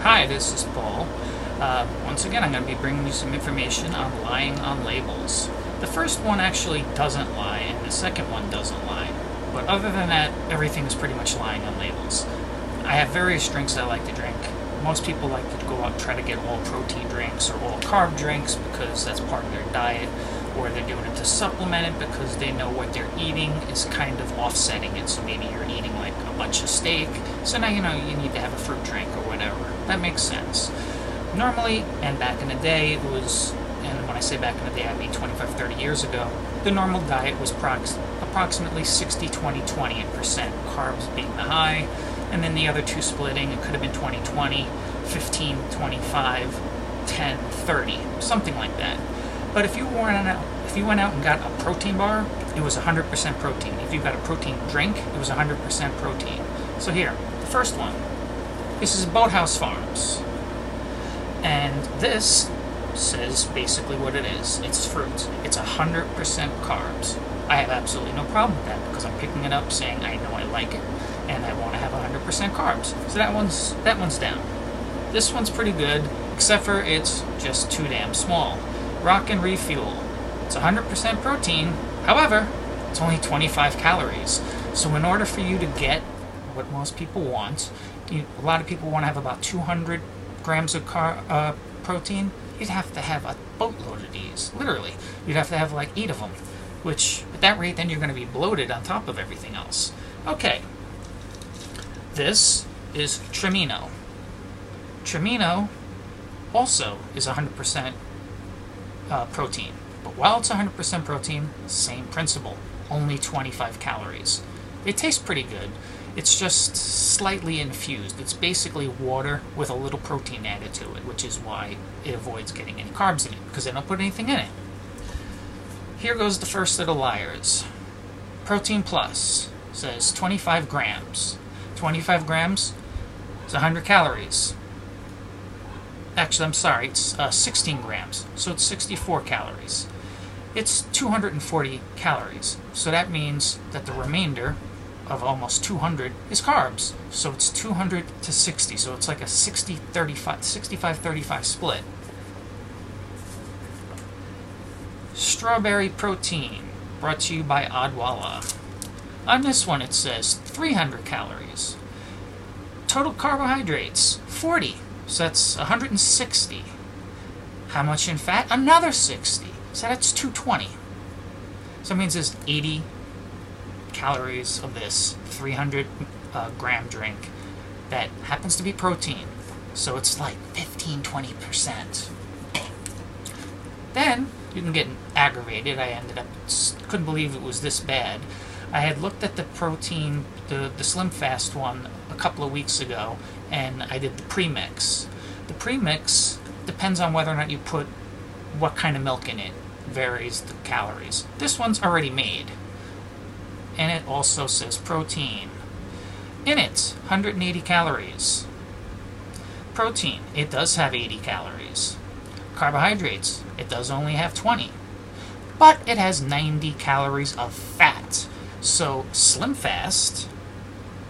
Hi, this is Paul. Once again, I'm going to be bringing you some information on lying on labels. The first one actually doesn't lie, and the second one doesn't lie. But other than that, everything is pretty much lying on labels. I have various drinks I like to drink. Most people like to go out and try to get all protein drinks or all carb drinks because that's part of their diet, or they're doing it to supplement it because they know what they're eating is kind of offsetting it. So maybe you're eating like a bunch of steak, so now you need to have a fruit drink or whatever. That makes sense. Normally, and back in the day, it was, and when I say back in the day, I mean 25, 30 years ago, the normal diet was approximately 60-20-20 in percent, carbs being the high, and then the other two splitting. It could have been 20-20, 15-25, 10-30, something like that. But if you went out and got a protein bar, it was 100% protein. If you got a protein drink, it was 100% protein. So here, the first one. This is Boathouse Farms. And this says basically what it is. It's fruit. It's 100% carbs. I have absolutely no problem with that because I'm picking it up saying I know I like it and I want to have 100% carbs. So that one's down. This one's pretty good, except for it's just too damn small. Rock and Refuel. It's 100% protein. However, it's only 25 calories. So in order for you to get what most people want, a lot of people want to have about 200 grams of protein. You'd have to have a boatload of these. Literally. You'd have to have like 8 of them. Which, at that rate, then you're going to be bloated on top of everything else. Okay. This is Trimino. Trimino also is 100% protein. But while it's 100% protein, same principle. Only 25 calories. They taste pretty good. It's just slightly infused. It's basically water with a little protein added to it, which is why it avoids getting any carbs in it, because they don't put anything in it. Here goes the first of the liars. Protein Plus says 25 grams. 25 grams is 100 calories. Actually, I'm sorry, it's 16 grams, so it's 64 calories. It's 240 calories, so that means that the remainder of almost 200 is carbs. So it's 200 to 60, so it's like a 65-35 split. Strawberry Protein, brought to you by Odwalla. On this one it says 300 calories. Total carbohydrates, 40. So that's 160. How much in fat? Another 60. So that's 220. So that means there's 80 calories of this 300 gram drink that happens to be protein. So it's like 15-20%. Then you can get aggravated. I couldn't believe it was this bad. I had looked at the protein, the Slim Fast one a couple of weeks ago, and I did the premix. The premix depends on whether or not you put what kind of milk in it, varies the calories. This one's already made, and it also says protein. In it, 180 calories. Protein, it does have 80 calories. Carbohydrates, it does only have 20. But it has 90 calories of fat. So Slim Fast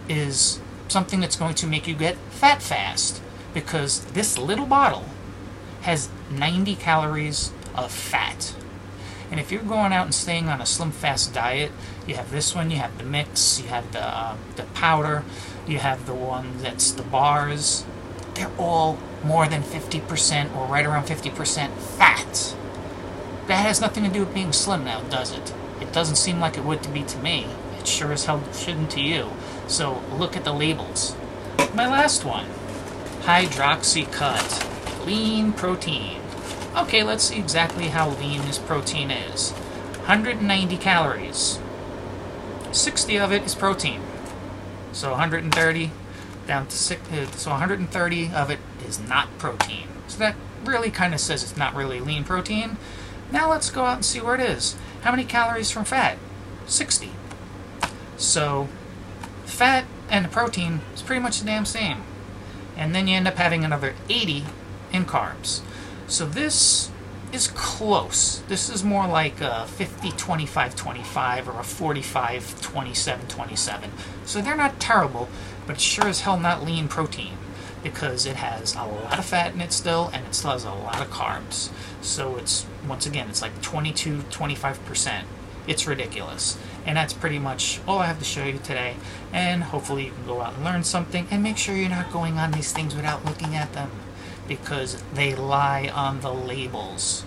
is something that's going to make you get fat fast, because this little bottle has 90 calories of fat. And if you're going out and staying on a Slim Fast diet, you have this one, you have the mix, you have the powder, you have the one that's the bars. They're all more than 50% or right around 50% fat. That has nothing to do with being slim now, does it? It doesn't seem like it would be to me. It sure as hell shouldn't to you. So look at the labels. My last one. Hydroxycut. Lean protein. Okay, let's see exactly how lean this protein is. 190 calories. 60 of it is protein. So 130 down to 6. So 130 of it is not protein. So that really kind of says it's not really lean protein. Now let's go out and see where it is. How many calories from fat? 60. So fat and the protein is pretty much the damn same. And then you end up having another 80 in carbs. So this is close. This is more like a 50-25-25 or a 45-27-27. So they're not terrible, but it's sure as hell not lean protein. because it has a lot of fat in it still, and it still has a lot of carbs. So it's, once again, it's like 22-25%. It's ridiculous. And that's pretty much all I have to show you today. And hopefully you can go out and learn something, and make sure you're not going on these things without looking at them, because they lie on the labels.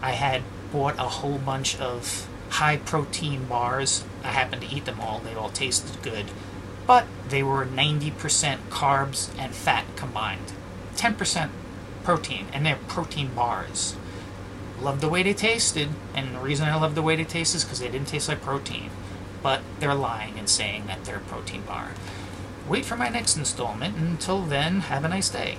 I had bought a whole bunch of high protein bars. I happened to eat them all. They all tasted good. But they were 90% carbs and fat combined. 10% protein, and they're protein bars. Love the way they tasted, and the reason I love the way they taste is because they didn't taste like protein. But they're lying and saying that they're a protein bar. Wait for my next installment. Until then, have a nice day.